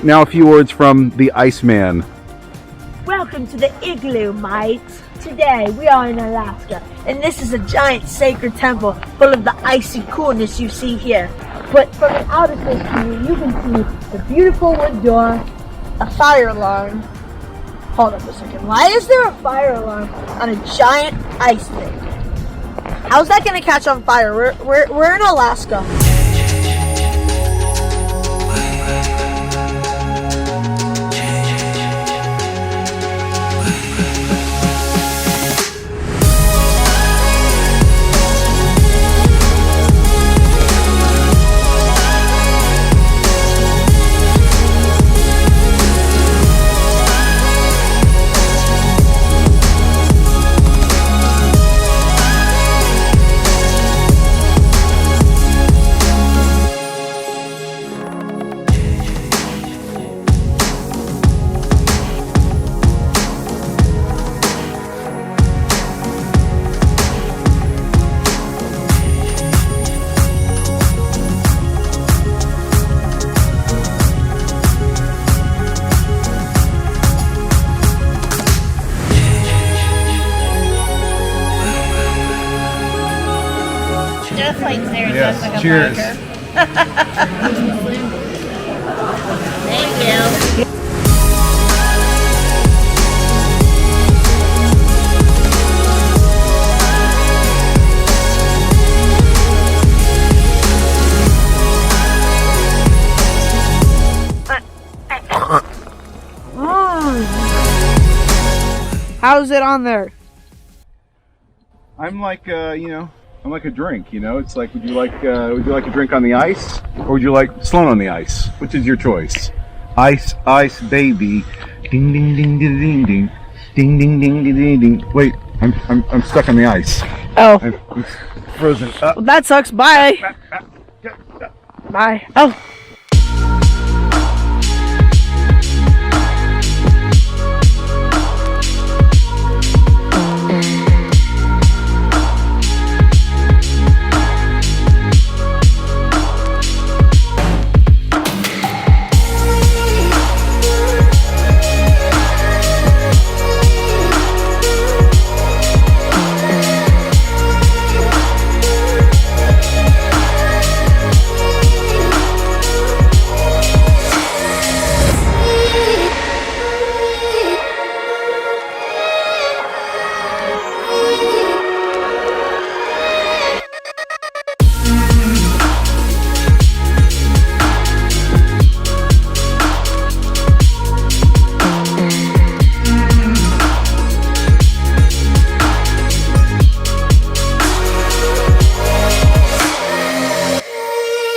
now a few words from the Iceman. Welcome to the igloo, mates. Today we are in Alaska, and this is a giant sacred temple full of the icy coolness you see here. But from an outer view, you can see the beautiful wood door, a fire alarm. Hold up a second. Why is there a fire alarm on a giant ice thing? How's that gonna catch on fire? We're in Alaska. Just like there, Yes, just like cheers. a Thank you. How's it on there? I'm like, I'm like a drink, It's like, would you like a drink on the ice, or would you like Sloan on the ice? Which is your choice? Ice, ice, baby. Ding, ding, ding, ding, ding, ding. Ding, ding, ding, ding, ding, ding. Wait, I'm stuck on the ice. Oh. I'm frozen. Well, that sucks. Bye. Bye. Oh.